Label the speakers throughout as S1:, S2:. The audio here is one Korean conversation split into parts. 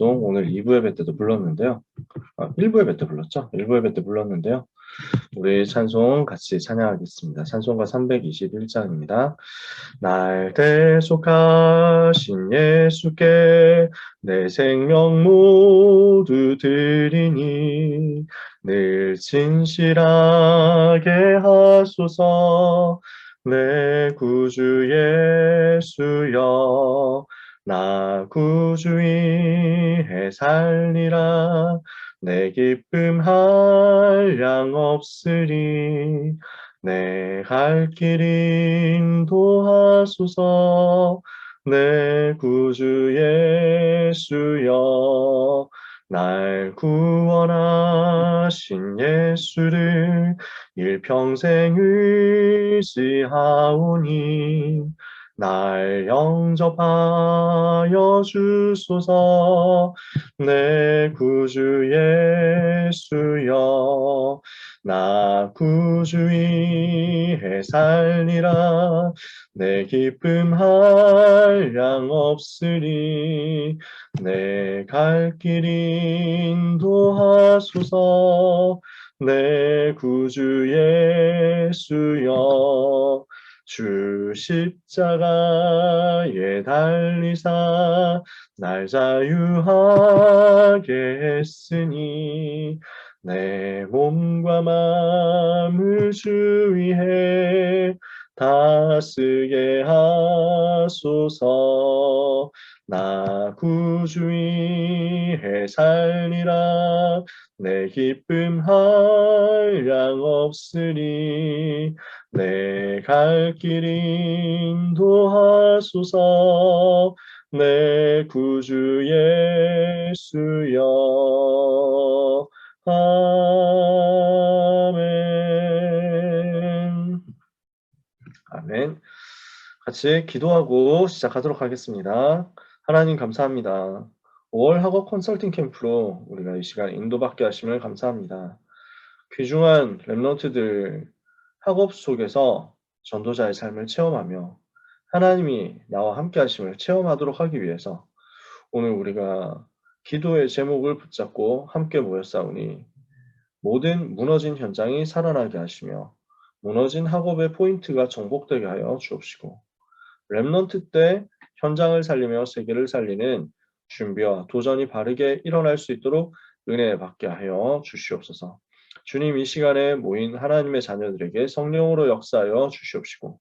S1: 오늘 2부 예배 때도 불렀는데요. 1부 예배 때 불렀죠? 1부 예배 때 불렀는데요. 우리 찬송 같이 찬양하겠습니다. 찬송가 321장입니다. 날 대속하신 예수께 내 생명 모두 드리니 늘 진실하게 하소서. 내 구주 예수여 나 구주 위해 살리라. 내 기쁨 한량 없으리. 내 갈 길 인도하소서. 내 구주 예수여 날 구원하신 예수를 일평생 의지하오니 날 영접하여 주소서. 내 구주 예수여 나 구주 위해 살리라. 내 기쁨 한량 없으리. 내 갈 길 인도하소서. 내 구주 예수여 주 십자가에 달리사 날 자유하게 했으니 내 몸과 마음을 주 위해 다쓰게 하소서. 나 구주 위해 살리라. 내 기쁨 한량 없으리. 내 갈 길 인도하소서. 내 구주 예수여 아멘. 아멘. 같이 기도하고 시작하도록 하겠습니다. 하나님 감사합니다. 5월 학업 컨설팅 캠프로 우리가 이 시간 인도받게 하심을 감사합니다. 귀중한 렘넌트들 학업 속에서 전도자의 삶을 체험하며 하나님이 나와 함께 하심을 체험하도록 하기 위해서 오늘 우리가 기도의 제목을 붙잡고 함께 모였사오니 모든 무너진 현장이 살아나게 하시며 무너진 학업의 포인트가 정복되게 하여 주옵시고 렘넌트 때 현장을 살리며 세계를 살리는 준비와 도전이 바르게 일어날 수 있도록 은혜 받게 하여 주시옵소서. 주님 이 시간에 모인 하나님의 자녀들에게 성령으로 역사하여 주시옵시고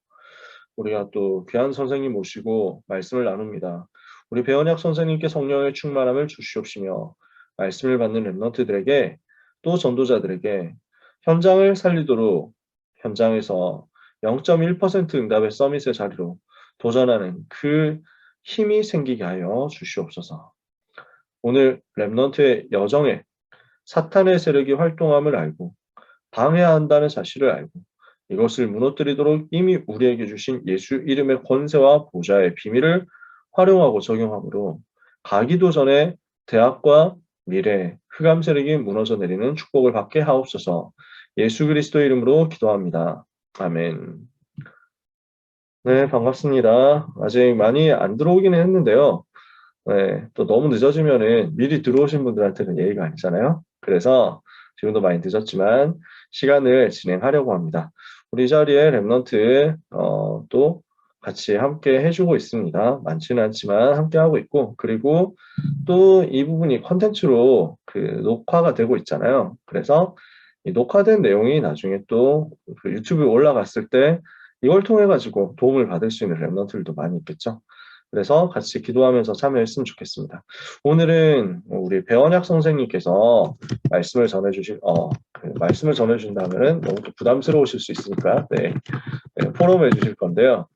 S1: 우리가 또 귀한 선생님 모시고 말씀을 나눕니다. 우리 배원혁 선생님께 성령의 충만함을 주시옵시며 말씀을 받는 렘넌트들에게 또 전도자들에게 현장을 살리도록 현장에서 0.1% 응답의 서밋의 자리로 도전하는 그 힘이 생기게 하여 주시옵소서. 오늘 렘넌트의 여정에 사탄의 세력이 활동함을 알고 방해한다는 사실을 알고 이것을 무너뜨리도록 이미 우리에게 주신 예수 이름의 권세와 보좌의 비밀을 활용하고 적용함으로 가기도 전에 대학과 미래, 흑암 세력이 무너져 내리는 축복을 받게 하옵소서. 예수 그리스도 이름으로 기도합니다. 아멘. 네, 반갑습니다. 아직 많이 안 들어오기는 했는데요. 네, 또 너무 늦어지면은 미리 들어오신 분들한테는 예의가 아니잖아요. 그래서 지금도 많이 늦었지만 시간을 진행하려고 합니다. 우리 자리에 렘넌트 또 같이 함께 해주고 있습니다. 많지는 않지만 함께 하고 있고 그리고 또 이 부분이 컨텐츠로 그 녹화가 되고 있잖아요. 그래서 이 녹화된 내용이 나중에 또 그 유튜브에 올라갔을 때 이걸 통해 가지고 도움을 받을 수 있는 렘넌트들도 많이 있겠죠. 그래서 같이 기도하면서 참여했으면 좋겠습니다. 오늘은 우리 배원혁 선생님께서 말씀을 말씀을 전해주신다면 너무 부담스러우실 수 있으니까 포럼해 주실 건데요.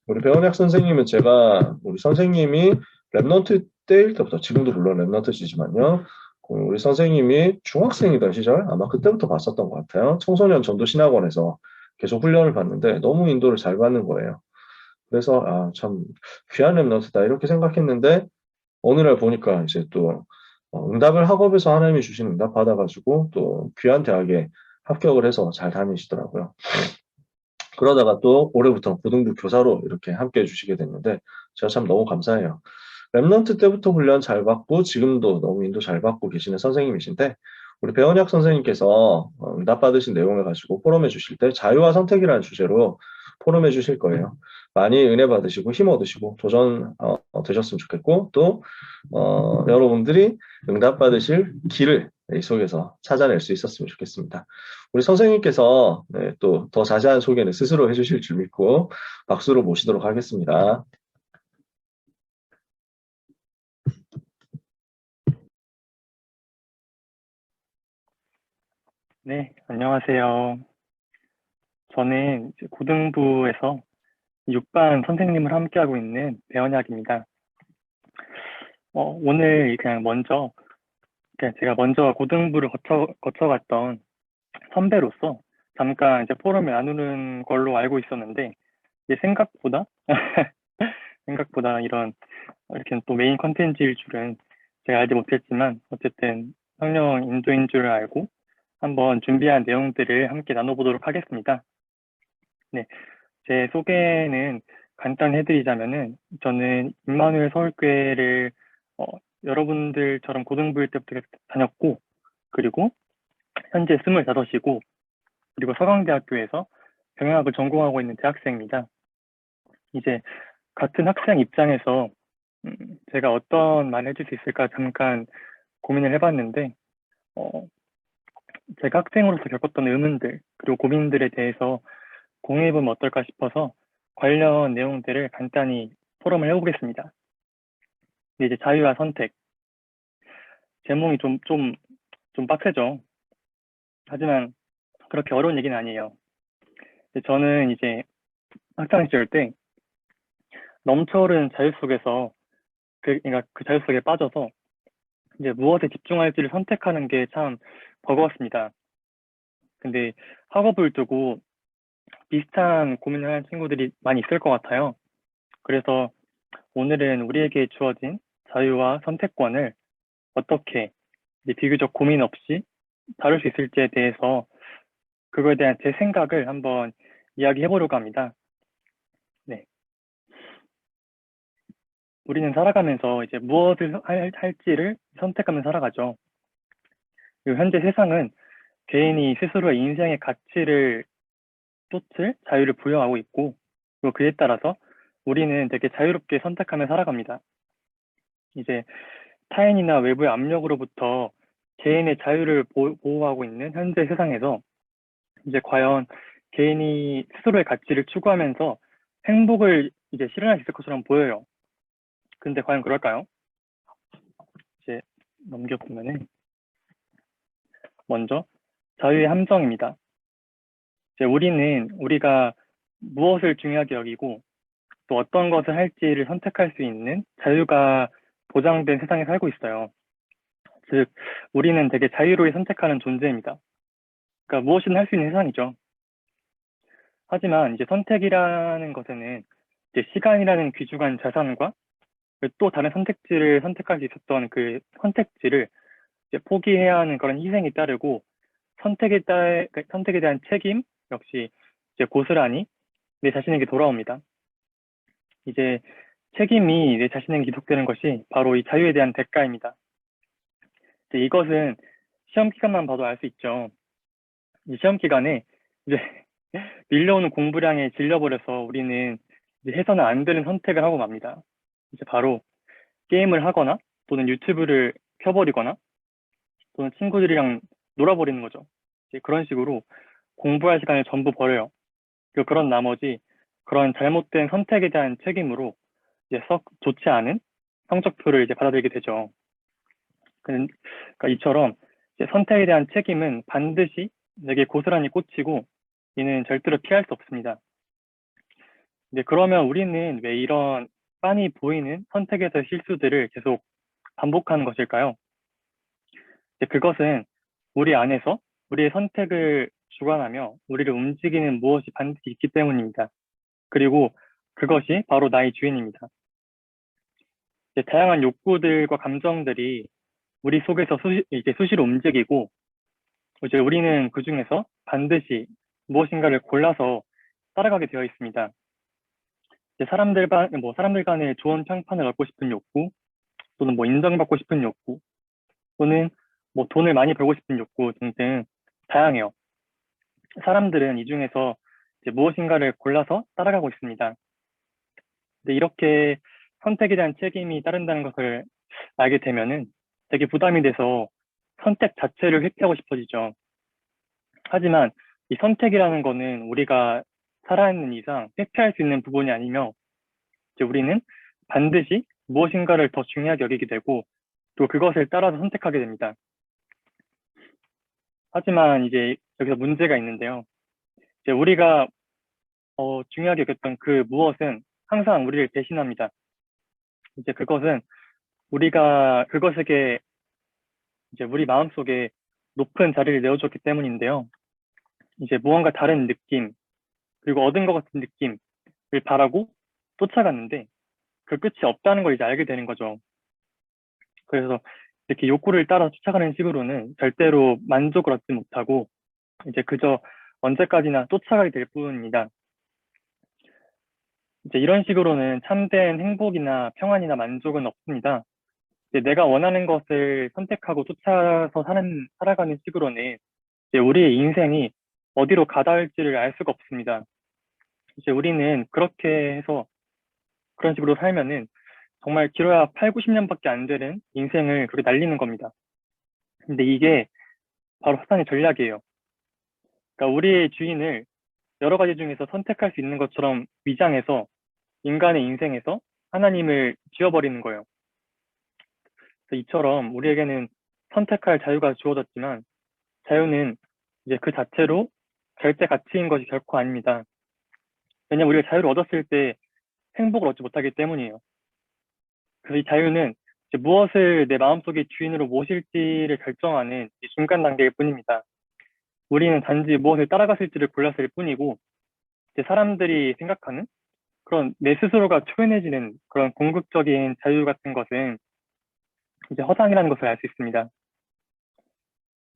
S1: 우리 배원혁 선생님은 제가 우리 선생님이 랩넌트 때일 때부터 지금도 물론 랩넌트시지만요. 우리 선생님이 중학생이던 시절 아마 그때부터 봤었던 것 같아요. 청소년 전도신학원에서 계속 훈련을 받는데 너무 인도를 잘 받는 거예요. 그래서 참 귀한 랩넌트다 이렇게 생각했는데 어느 날 보니까 이제 또 응답을 학업에서 하나님이 주신 응답 받아가지고 또 귀한 대학에 합격을 해서 잘 다니시더라고요. 그러다가 또 올해부터 고등부 교사로 이렇게 함께 해주시게 됐는데 제가 참 너무 감사해요. 랩넌트 때부터 훈련 잘 받고 지금도 너무 인도 잘 받고 계시는 선생님이신데 우리 배원혁 선생님께서 응답 받으신 내용을 가지고 포럼해 주실 때 자유와 선택이라는 주제로 포럼해 주실 거예요. 많이 은혜 받으시고 힘 얻으시고 도전 되셨으면 좋겠고 또 여러분들이 응답 받으실 길을 이 속에서 찾아낼 수 있었으면 좋겠습니다. 우리 선생님께서 또 더 자세한 소개는 스스로 해주실 줄 믿고 박수로 모시도록 하겠습니다.
S2: 네, 안녕하세요. 저는 이제 고등부에서 6반 선생님을 함께하고 있는 배원학입니다. 오늘 그냥 먼저, 제가 먼저 고등부를 거쳐갔던 선배로서 잠깐 이제 포럼을 나누는 걸로 알고 있었는데, 이게 생각보다 이렇게 또 메인 컨텐츠일 줄은 제가 알지 못했지만, 어쨌든 성령 인도인 줄 알고 한번 준비한 내용들을 함께 나눠보도록 하겠습니다. 네, 제 소개는 간단히 해드리자면은 저는 임마누엘 서울교회를 여러분들처럼 고등부일 때부터 다녔고 그리고 현재 25이고 그리고 서강대학교에서 경영학을 전공하고 있는 대학생입니다. 이제 같은 학생 입장에서 제가 어떤 말을 해줄 수 있을까 잠깐 고민을 해봤는데 제가 학생으로서 겪었던 의문들 그리고 고민들에 대해서 공유해보면 어떨까 싶어서 관련 내용들을 간단히 토론을 해보겠습니다. 이제 자유와 선택. 제목이 좀 빡세죠. 하지만 그렇게 어려운 얘기는 아니에요. 저는 이제 학창 시절 때 넘쳐흐르는 자유 속에서 그러니까 그 자유 속에 빠져서 이제 무엇에 집중할지를 선택하는 게 참 버거웠습니다. 근데 학업을 두고 비슷한 고민을 하는 친구들이 많이 있을 것 같아요. 그래서 오늘은 우리에게 주어진 자유와 선택권을 어떻게 비교적 고민 없이 다룰 수 있을지에 대해서 그거에 대한 제 생각을 한번 이야기해 보려고 합니다. 네. 우리는 살아가면서 이제 무엇을 할지를 선택하면서 살아가죠. 그리고 현재 세상은 개인이 스스로의 인생의 가치를 쫓을 자유를 부여하고 있고 그리고 그에 따라서 우리는 되게 자유롭게 선택하며 살아갑니다. 이제 타인이나 외부의 압력으로부터 개인의 자유를 보호하고 있는 현재 세상에서 이제 과연 개인이 스스로의 가치를 추구하면서 행복을 이제 실현할 수 있을 것처럼 보여요. 근데 과연 그럴까요? 이제 넘겨보면은 먼저 자유의 함정입니다. 이제 우리가 무엇을 중요하게 여기고 또 어떤 것을 할지를 선택할 수 있는 자유가 보장된 세상에 살고 있어요. 즉, 우리는 되게 자유로이 선택하는 존재입니다. 그러니까 무엇이든 할 수 있는 세상이죠. 하지만 이제 선택이라는 것에는 이제 시간이라는 귀중한 자산과 또 다른 선택지를 선택할 수 있었던 그 선택지를 이제 포기해야 하는 그런 희생이 따르고 선택에 대한 책임 역시 이제 고스란히 내 자신에게 돌아옵니다. 이제 책임이 내 자신에게 기속되는 것이 바로 이 자유에 대한 대가입니다. 이제 이것은 시험 기간만 봐도 알 수 있죠. 이 시험 기간에 이제 밀려오는 공부량에 질려버려서 우리는 이제 해서는 안 되는 선택을 하고 맙니다. 이제 바로 게임을 하거나 또는 유튜브를 켜버리거나 또는 친구들이랑 놀아버리는 거죠. 이제 그런 식으로 공부할 시간을 전부 버려요. 그리고 그런 나머지 그런 잘못된 선택에 대한 책임으로 이제 썩 좋지 않은 성적표를 이제 받아들이게 되죠. 그러니까 이처럼 이제 선택에 대한 책임은 반드시 내게 고스란히 꽂히고 이는 절대로 피할 수 없습니다. 이제 그러면 우리는 왜 이런 빤히 보이는 선택에서의 실수들을 계속 반복하는 것일까요? 이제 그것은 우리 안에서 우리의 선택을 주관하며 우리를 움직이는 무엇이 반드시 있기 때문입니다. 그리고 그것이 바로 나의 주인입니다. 이제 다양한 욕구들과 감정들이 우리 속에서 수시로 움직이고 이제 우리는 그 중에서 반드시 무엇인가를 골라서 따라가게 되어 있습니다. 이제 사람들 간의 좋은 평판을 얻고 싶은 욕구, 또는 뭐 인정받고 싶은 욕구, 또는 뭐 돈을 많이 벌고 싶은 욕구 등등 다양해요. 사람들은 이 중에서 이제 무엇인가를 골라서 따라가고 있습니다. 근데 이렇게 선택에 대한 책임이 따른다는 것을 알게 되면은 되게 부담이 돼서 선택 자체를 회피하고 싶어지죠. 하지만 이 선택이라는 거는 우리가 살아있는 이상 회피할 수 있는 부분이 아니며 이제 우리는 반드시 무엇인가를 더 중요하게 여기게 되고 또 그것을 따라서 선택하게 됩니다. 하지만 이제 여기서 문제가 있는데요. 이제 우리가 중요하게 여겼던 그 무엇은 항상 우리를 배신합니다. 이제 그것은 우리가 그것에게 이제 우리 마음속에 높은 자리를 내어줬기 때문인데요. 이제 무언가 다른 느낌, 그리고 얻은 것 같은 느낌을 바라고 쫓아갔는데 그 끝이 없다는 걸 이제 알게 되는 거죠. 그래서 이렇게 욕구를 따라 쫓아가는 식으로는 절대로 만족을 얻지 못하고 이제 그저 언제까지나 쫓아가게 될 뿐입니다. 이제 이런 식으로는 참된 행복이나 평안이나 만족은 없습니다. 이제 내가 원하는 것을 선택하고 쫓아서 살아가는 식으로는 이제 우리의 인생이 어디로 가닿을지를 알 수가 없습니다. 이제 우리는 그렇게 해서 그런 식으로 살면은 정말 길어야 8, 90년밖에 안 되는 인생을 그렇게 날리는 겁니다. 근데 이게 바로 사탄의 전략이에요. 그러니까 우리의 주인을 여러 가지 중에서 선택할 수 있는 것처럼 위장해서 인간의 인생에서 하나님을 지워버리는 거예요. 그래서 이처럼 우리에게는 선택할 자유가 주어졌지만 자유는 이제 그 자체로 절대 가치인 것이 결코 아닙니다. 왜냐하면 우리가 자유를 얻었을 때 행복을 얻지 못하기 때문이에요. 그래서 이 자유는 이제 무엇을 내 마음속의 주인으로 모실지를 결정하는 이 중간 단계일 뿐입니다. 우리는 단지 무엇을 따라갔을지를 골랐을 뿐이고 이제 사람들이 생각하는 그런 내 스스로가 초연해지는 그런 궁극적인 자유 같은 것은 이제 허상이라는 것을 알 수 있습니다.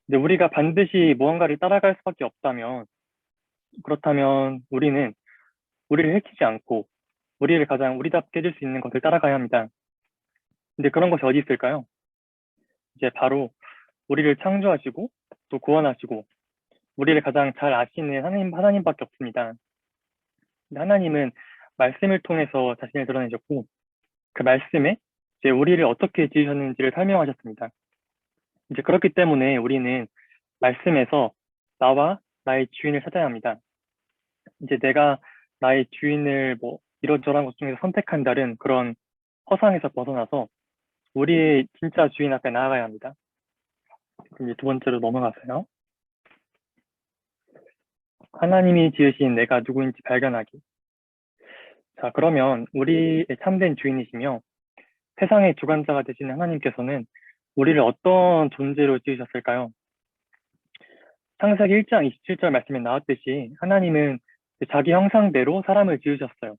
S2: 근데 우리가 반드시 무언가를 따라갈 수밖에 없다면 그렇다면 우리는 우리를 해치지 않고 우리를 가장 우리답게 해줄 수 있는 것을 따라가야 합니다. 근데 그런 것이 어디 있을까요? 이제 바로 우리를 창조하시고 또 구원하시고 우리를 가장 잘 아시는 하나님밖에 없습니다. 근데 하나님은 말씀을 통해서 자신을 드러내셨고 그 말씀에 이제 우리를 어떻게 지으셨는지를 설명하셨습니다. 이제 그렇기 때문에 우리는 말씀에서 나와 나의 주인을 찾아야 합니다. 이제 내가 나의 주인을 뭐 이런저런 것 중에서 선택한다는 그런 허상에서 벗어나서 우리의 진짜 주인 앞에 나아가야 합니다. 이제 두 번째로 넘어가서요. 하나님이 지으신 내가 누구인지 발견하기. 자, 그러면 우리의 참된 주인이시며 세상의 주관자가 되시는 하나님께서는 우리를 어떤 존재로 지으셨을까요? 창세기 1장 27절 말씀에 나왔듯이 하나님은 자기 형상대로 사람을 지으셨어요.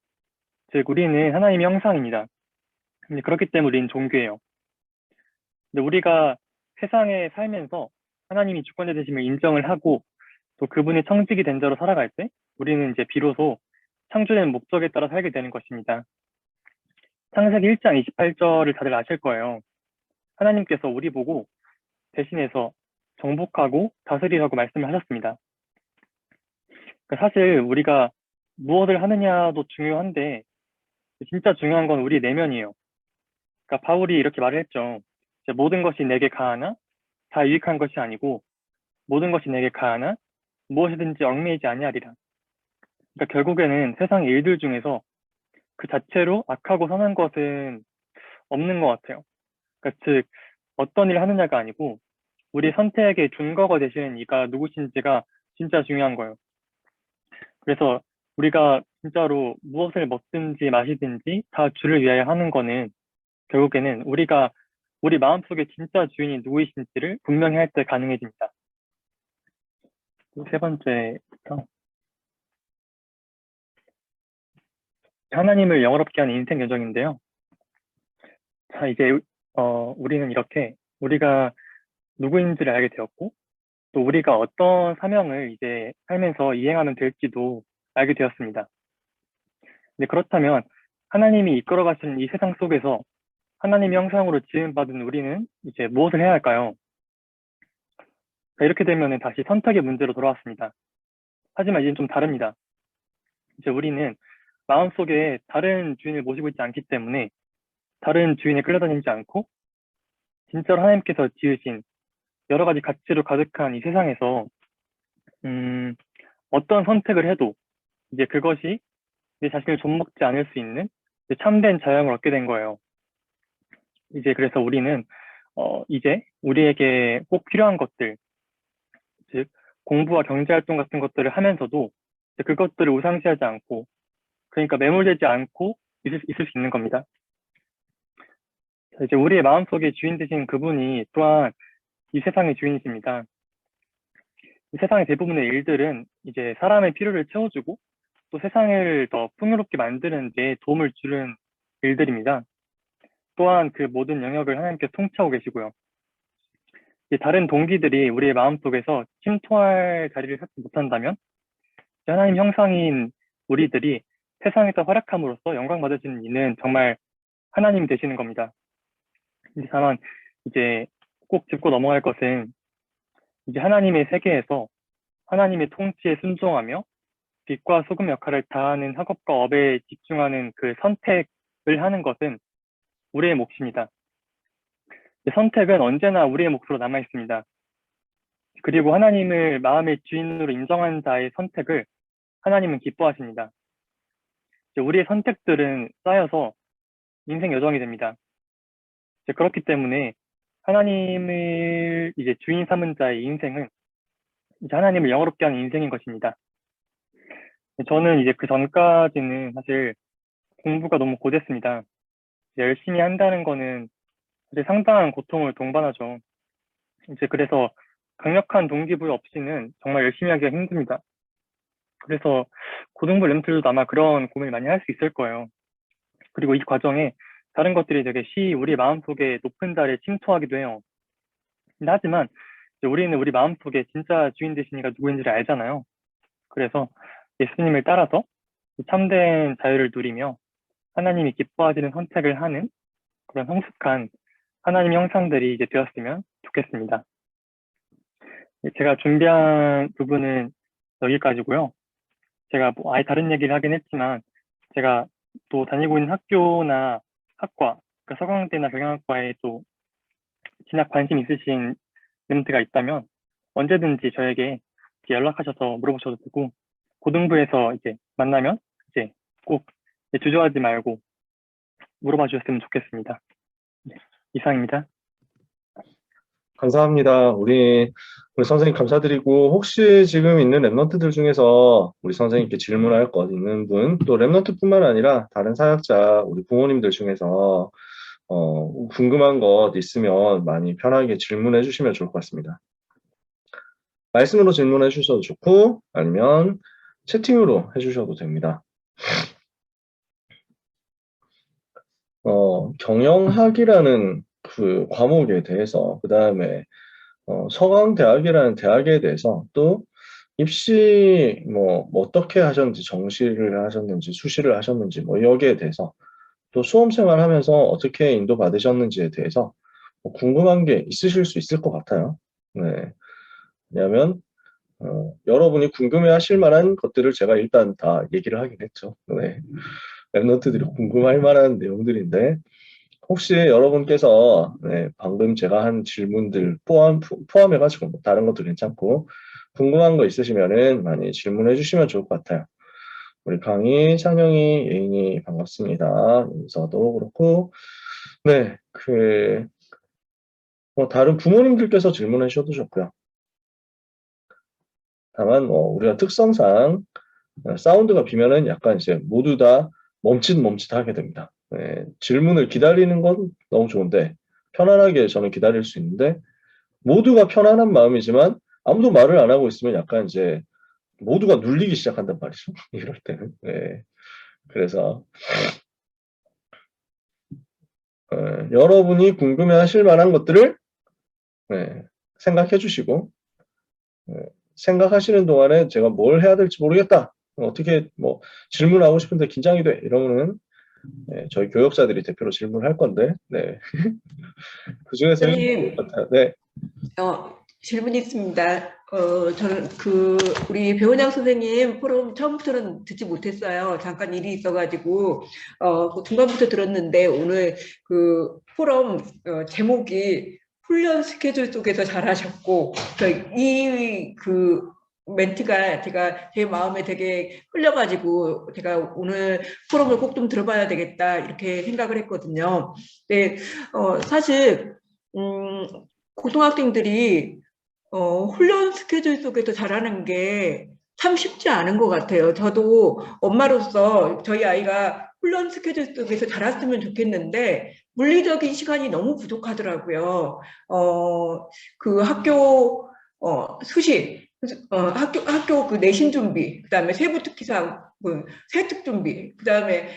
S2: 즉 우리는 하나님의 형상입니다. 그렇기 때문에 우리는 종교예요. 근데 우리가 세상에 살면서 하나님이 주권자 되심을 인정을 하고 또 그분이 청직이 된 자로 살아갈 때 우리는 이제 비로소 창조된 목적에 따라 살게 되는 것입니다. 창세기 1장 28절을 다들 아실 거예요. 하나님께서 우리 보고 대신해서 정복하고 다스리라고 말씀을 하셨습니다. 사실 우리가 무엇을 하느냐도 중요한데 진짜 중요한 건 우리 내면이에요. 그러니까 바울이 이렇게 말을 했죠. 모든 것이 내게 가하나 다 유익한 것이 아니고 모든 것이 내게 가하나 무엇이든지 얽매이지 아니하리라. 그러니까 결국에는 세상 일들 중에서 그 자체로 악하고 선한 것은 없는 것 같아요. 그러니까 즉 어떤 일을 하느냐가 아니고 우리 선택의 준거가 되시는 이가 누구신지가 진짜 중요한 거예요. 그래서 우리가 진짜로 무엇을 먹든지 마시든지 다 주를 위하여 하는 거는 결국에는 우리가 우리 마음속에 진짜 주인이 누구이신지를 분명히 할 때 가능해집니다. 세 번째부터 하나님을 영화롭게 하는 인생 여정인데요. 자, 이제 우리는 이렇게 우리가 누구인지를 알게 되었고 또 우리가 어떤 사명을 이제 살면서 이행하면 될지도 알게 되었습니다. 근데 그렇다면 하나님이 이끌어 가시는 이 세상 속에서 하나님의 형상으로 지음받은 우리는 이제 무엇을 해야 할까요? 이렇게 되면 다시 선택의 문제로 돌아왔습니다. 하지만 이제는 좀 다릅니다. 이제 우리는 마음속에 다른 주인을 모시고 있지 않기 때문에 다른 주인에 끌려다니지 않고 진짜로 하나님께서 지으신 여러 가지 가치로 가득한 이 세상에서 어떤 선택을 해도 이제 그것이 내 자신을 좀먹지 않을 수 있는 참된 자유함을 얻게 된 거예요. 이제 그래서 우리는 이제 우리에게 꼭 필요한 것들, 즉 공부와 경제활동 같은 것들을 하면서도 그것들을 우상시하지 않고, 그러니까 매몰되지 않고 있을 수 있는 겁니다. 이제 우리의 마음속에 주인 되신 그분이 또한 이 세상의 주인이십니다. 이 세상의 대부분의 일들은 이제 사람의 필요를 채워주고 또 세상을 더 풍요롭게 만드는 데 도움을 주는 일들입니다. 또한 그 모든 영역을 하나님께서 통치하고 계시고요. 다른 동기들이 우리의 마음속에서 침투할 자리를 찾지 못한다면 하나님 형상인 우리들이 세상에서 활약함으로써 영광 받으시는 이는 정말 하나님이 되시는 겁니다. 다만 이제 꼭 짚고 넘어갈 것은 이제 하나님의 세계에서 하나님의 통치에 순종하며 빛과 소금 역할을 다하는 학업과 업에 집중하는 그 선택을 하는 것은 우리의 몫입니다. 선택은 언제나 우리의 몫으로 남아 있습니다. 그리고 하나님을 마음의 주인으로 인정한 자의 선택을 하나님은 기뻐하십니다. 우리의 선택들은 쌓여서 인생 여정이 됩니다. 그렇기 때문에 하나님을 이제 주인 삼은 자의 인생은 이제 하나님을 영화롭게 하는 인생인 것입니다. 저는 이제 그 전까지는 사실 공부가 너무 고됐습니다. 열심히 한다는 거는 이제 상당한 고통을 동반하죠. 이제 그래서 강력한 동기부여 없이는 정말 열심히 하기가 힘듭니다. 그래서 고등부 램들도 아마 그런 고민을 많이 할 수 있을 거예요. 그리고 이 과정에 다른 것들이 되게 우리 마음속에 높은 자리에 침투하기도 해요. 하지만 우리는 우리 마음속에 진짜 주인 되신 이가 누구인지를 알잖아요. 그래서 예수님을 따라서 참된 자유를 누리며 하나님이 기뻐하시는 선택을 하는 그런 성숙한 하나님 형상들이 이제 되었으면 좋겠습니다. 제가 준비한 부분은 여기까지고요. 제가 뭐 아예 다른 얘기를 하긴 했지만 제가 또 다니고 있는 학교나 학과, 그러니까 서강대나 경영학과에 또 진학 관심 있으신 멘트가 있다면 언제든지 저에게 연락하셔서 물어보셔도 되고 고등부에서 이제 만나면 이제 꼭 주저하지 말고 물어봐 주셨으면 좋겠습니다. 네, 이상입니다.
S1: 감사합니다. 우리 선생님 감사드리고 혹시 지금 있는 랩런트들 중에서 우리 선생님께 질문할 것 있는 분, 또 랩런트뿐만 아니라 다른 사역자, 우리 부모님들 중에서 궁금한 것 있으면 많이 편하게 질문해 주시면 좋을 것 같습니다. 말씀으로 질문해 주셔도 좋고 아니면 채팅으로 해주셔도 됩니다. 경영학이라는 그 과목에 대해서 그 다음에 서강대학이라는 대학에 대해서 또 입시 뭐 어떻게 하셨는지 정시를 하셨는지 수시를 하셨는지 뭐 여기에 대해서 또 수험생활 하면서 어떻게 인도 받으셨는지에 대해서 뭐 궁금한 게 있으실 수 있을 것 같아요. 네. 왜냐하면 여러분이 궁금해하실 만한 것들을 제가 일단 다 얘기를 하긴 했죠. 네. 랩노트들이 궁금할 만한 내용들인데 혹시 여러분께서 방금 제가 한 질문들 포함해가지고 뭐 다른 것도 괜찮고 궁금한 거 있으시면은 많이 질문해 주시면 좋을 것 같아요. 우리 강희, 창영이, 예인이 반갑습니다. 인서도 그렇고 네, 뭐 다른 부모님들께서 질문해 주셔도 좋고요. 다만 우리가 특성상 사운드가 비면은 약간 이제 모두 다 멈칫멈칫하게 됩니다. 네, 질문을 기다리는 건 너무 좋은데 편안하게 저는 기다릴 수 있는데 모두가 편안한 마음이지만 아무도 말을 안 하고 있으면 약간 이제 모두가 눌리기 시작한단 말이죠. 이럴 때는. 네. 그래서 여러분이 궁금해하실 만한 것들을 생각해 주시고 생각하시는 동안에 제가 뭘 해야 될지 모르겠다. 어떻게 뭐 질문하고 싶은데 긴장이 돼. 이러면은 네, 저희 교역자들이 대표로 질문할 건데, 네. 그 중에서 해주면 좋을 것
S3: 선생님,
S1: 같아요. 네,
S3: 질문이 있습니다. 저는 우리 배원영 선생님 포럼 처음부터는 듣지 못했어요. 잠깐 일이 있어가지고, 그 중간부터 들었는데, 오늘 그 포럼, 제목이 훈련 스케줄 속에서 잘하셨고, 멘트가 제 마음에 되게 흘려가지고, 제가 오늘 포럼을 꼭 좀 들어봐야 되겠다, 이렇게 생각을 했거든요. 근데, 사실, 고등학생들이 훈련 스케줄 속에서 잘하는 게 참 쉽지 않은 것 같아요. 저도 엄마로서 저희 아이가 훈련 스케줄 속에서 자랐으면 좋겠는데 물리적인 시간이 너무 부족하더라고요. 그 학교 수시, 학교 그 내신 준비, 그다음에 세부 특기상, 그 세특 준비, 그다음에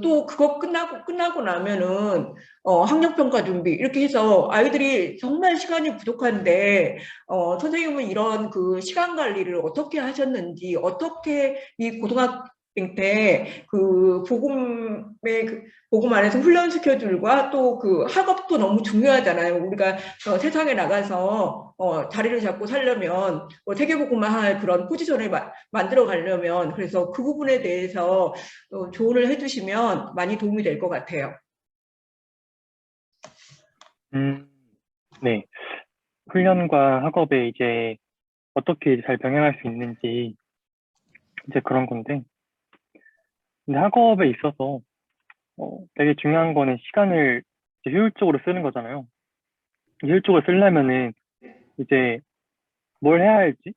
S3: 또 그거 끝나고 나면은 학력평가 준비 이렇게 해서 아이들이 정말 시간이 부족한데 선생님은 이런 그 시간 관리를 어떻게 하셨는지, 어떻게 이 고등학생 때 그 복음 안에서 훈련 스케줄과 또 그 학업도 너무 중요하잖아요. 우리가 세상에 나가서 자리를 잡고 살려면 세계복음화할 그런 포지션을 만들어 가려면 그래서 그 부분에 대해서 조언을 해주시면 많이 도움이 될 것 같아요.
S2: 네. 훈련과 학업에 이제 어떻게 잘 병행할 수 있는지 이제 그런 건데, 근데 학업에 있어서 되게 중요한 거는 시간을 이제 효율적으로 쓰는 거잖아요. 효율적으로 쓰려면은 이제 뭘 해야 할지,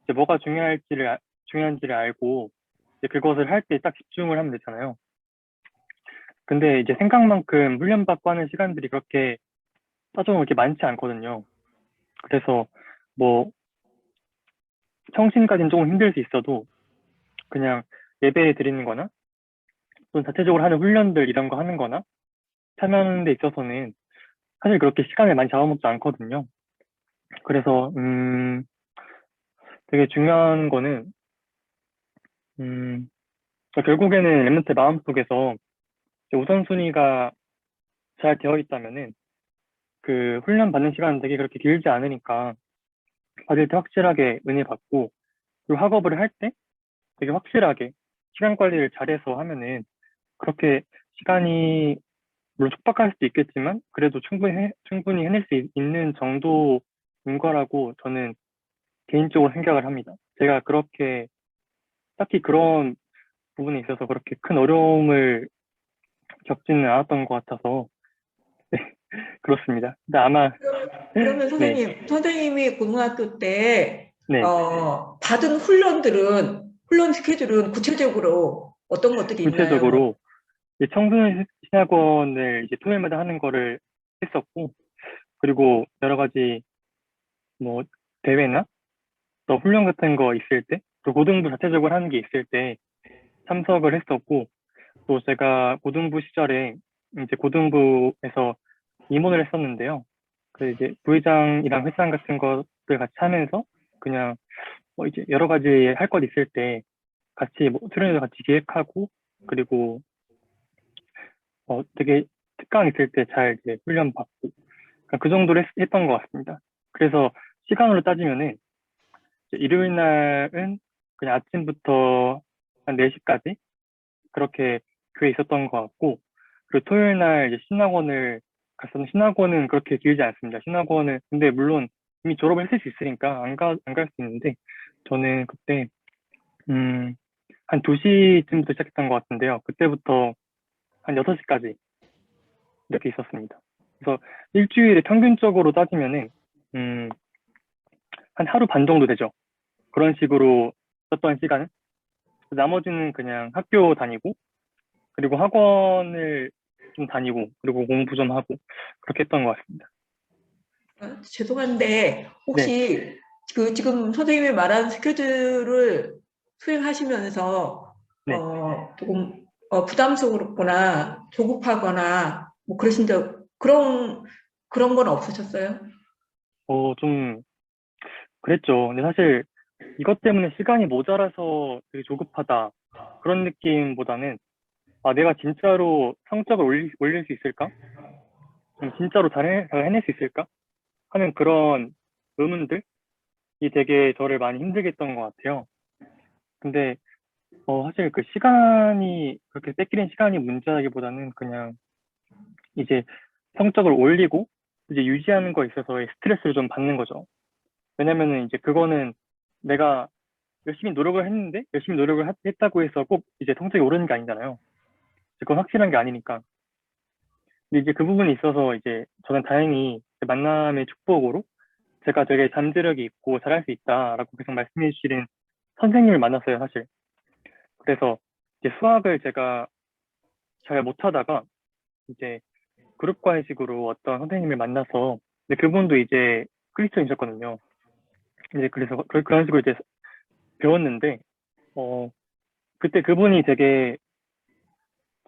S2: 이제 뭐가 중요한지를 알고 이제 그것을 할 때 딱 집중을 하면 되잖아요. 근데 이제 생각만큼 훈련받고 하는 시간들이 그렇게 따져보면 그렇게 많지 않거든요. 그래서 뭐 청신까지는 조금 힘들 수 있어도 그냥 예배 드리는 거나 또는 자체적으로 하는 훈련들 이런 거 하는 거나 참여하는 데 있어서는 사실 그렇게 시간을 많이 잡아먹지 않거든요. 그래서 되게 중요한 거는 결국에는 랩런트의 마음속에서 우선순위가 잘 되어 있다면은 그 훈련 받는 시간은 되게 그렇게 길지 않으니까 받을 때 확실하게 은혜 받고, 그리고 학업을 할 때 되게 확실하게 시간 관리를 잘해서 하면은 그렇게 시간이 물론 촉박할 수도 있겠지만 그래도 충분히 해낼 수 있는 정도인 거라고 저는 개인적으로 생각을 합니다. 제가 그렇게 딱히 그런 부분에 있어서 그렇게 큰 어려움을 겪지는 않았던 것 같아서 네, 그렇습니다. 근데 아마
S3: 그러면
S2: 네,
S3: 선생님이 고등학교 때
S2: 네,
S3: 받은 훈련 스케줄은 구체적으로 어떤 것들이 있나요?
S2: 구체적으로 이제 청소년 신학원을 이제 토요일마다 하는 거를 했었고, 그리고 여러 가지 뭐 대회나 또 훈련 같은 거 있을 때, 또 고등부 자체적으로 하는 게 있을 때 참석을 했었고, 또 제가 고등부 시절에 이제 고등부에서 임원을 했었는데요. 그 이제 부회장이랑 회장 같은 것들 같이 하면서 그냥 뭐 이제 여러 가지 할 것 있을 때 같이 뭐 수련회도 같이 기획하고, 그리고 되게 특강 있을 때 잘 이제 훈련 받고 그 정도로 했던 것 같습니다. 그래서 시간으로 따지면은 이제 일요일 날은 그냥 아침부터 한 4시까지 그렇게 교회에 있었던 것 같고, 그리고 토요일 날 이제 신학원을 갔었는데, 신학원은 그렇게 길지 않습니다. 신학원은 근데 물론 이미 졸업을 했을 수 있으니까 안 갈 수 있는데, 저는 그때 한 2시쯤부터 시작했던 것 같은데요. 그때부터 한 6시까지 이렇게 있었습니다. 그래서 일주일에 평균적으로 따지면은 한 하루 반 정도 되죠. 그런 식으로 썼던 시간은. 나머지는 그냥 학교 다니고, 그리고 학원을 좀 다니고, 그리고 공부 좀 하고, 그렇게 했던 것 같습니다.
S3: 죄송한데
S2: 네,
S3: 혹시 지금 선생님이 말한 스케줄을 수행하시면서
S2: 네.
S3: 조금 부담스럽거나 조급하거나 뭐 그러신 적 그런 건 없으셨어요?
S2: 좀 그랬죠. 근데 사실 이것 때문에 시간이 모자라서 되게 조급하다. 그런 느낌보다는 아, 내가 진짜로 성적을 올릴 수 있을까? 진짜로 잘 해낼 수 있을까? 하는 그런 의문들이 되게 저를 많이 힘들게 했던 것 같아요. 근데 사실 그 시간이 그렇게 뺏기는 시간이 문제라기보다는 그냥 이제 성적을 올리고 이제 유지하는 거에 있어서의 스트레스를 좀 받는 거죠. 왜냐면은 이제 그거는 내가 열심히 노력을 했는데 열심히 노력을 했다고 해서 꼭 이제 성적이 오르는 게 아니잖아요. 그건 확실한 게 아니니까. 근데 이제 그 부분에 있어서 이제 저는 다행히 만남의 축복으로 제가 되게 잠재력이 있고 잘할 수 있다라고 계속 말씀해 주시는 선생님을 만났어요, 사실. 그래서 이제 수학을 제가 잘 못하다가 이제 그룹과외식으로 어떤 선생님을 만나서 근데 그분도 이제 크리스천이셨거든요. 이제 그래서 그런 식으로 이제 배웠는데 그때 그분이 되게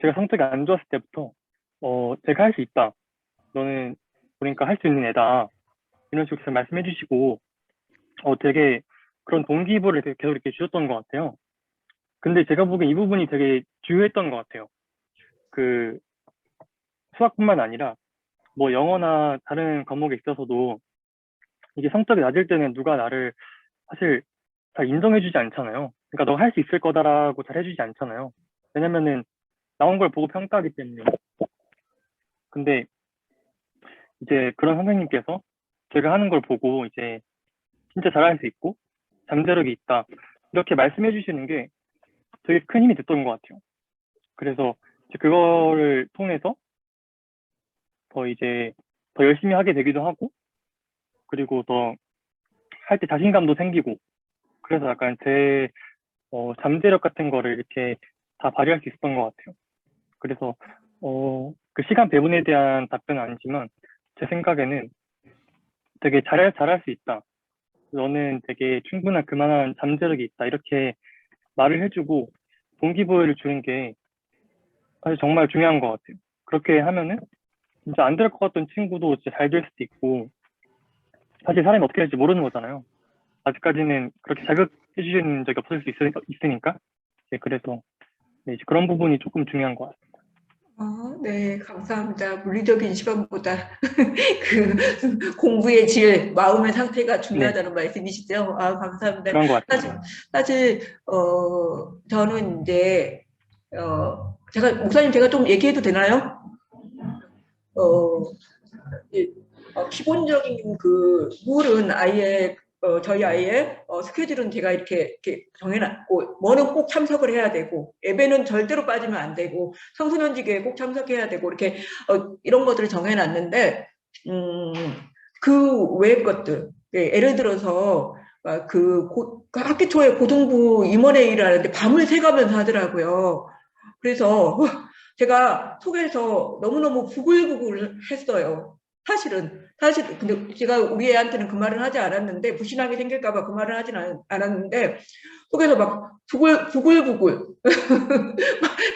S2: 제가 성적이 안 좋았을 때부터 제가 할 수 있다. 너는 그러니까 할 수 있는 애다. 이런 식으로 계속 말씀해 주시고 되게 그런 동기부여를 계속 이렇게 주셨던 것 같아요. 근데 제가 보기엔 이 부분이 되게 중요했던 것 같아요. 그 수학뿐만 아니라 뭐 영어나 다른 과목에 있어서도 이게 성적이 낮을 때는 누가 나를 사실 잘 인정해주지 않잖아요. 그러니까 너 할 수 있을 거다라고 잘 해주지 않잖아요. 왜냐면은 나온 걸 보고 평가하기 때문에. 근데 이제 그런 선생님께서 제가 하는 걸 보고 이제 진짜 잘할 수 있고 잠재력이 있다 이렇게 말씀해 주시는 게 되게 큰 힘이 됐던 것 같아요. 그래서 이제 그거를 통해서 더 열심히 하게 되기도 하고 그리고 더 할 때 자신감도 생기고 그래서 약간 제 잠재력 같은 거를 이렇게 다 발휘할 수 있었던 것 같아요. 그래서 그 시간 배분에 대한 답변은 아니지만 제 생각에는 되게 잘할 수 있다. 너는 되게 충분한 그만한 잠재력이 있다. 이렇게 말을 해주고 동기부여를 주는 게 사실 정말 중요한 것 같아요. 그렇게 하면은 진짜 안 될 것 같던 친구도 진짜 잘 될 수도 있고 사실 사람이 어떻게 될지 모르는 거잖아요. 아직까지는 그렇게 자극해 주시는 적이 없을 수 있으니까 그래서 이제 그런 부분이 조금 중요한 것 같아요.
S3: 네, 감사합니다. 물리적인 시간보다 그 공부의 질, 마음의 상태가
S2: 네,
S3: 중요하다는 말씀이시죠? 아, 감사합니다.
S2: 그런 것
S3: 사실,
S2: 같아요.
S3: 사실, 저는 이제, 목사님 제가 좀 얘기해도 되나요? 어, 이, 기본적인 그 룰은 아이의 저희 아이의 스케줄은 제가 이렇게 정해놨고 뭐는 꼭 참석을 해야 되고 예배는 절대로 빠지면 안 되고 청소년지교에 꼭 참석해야 되고 이렇게 이런 것들을 정해놨는데 그 외의 것들 예를 들어서 그 학기 초에 고등부 임원회의를 하는데 밤을 새가면서 하더라고요. 그래서 제가 속에서 너무너무 부글부글 했어요. 사실 근데 제가 우리 애한테는 그 말은 하지 않았는데 불신앙이 생길까봐 그 말을 하진 않았는데 속에서 막 부글부글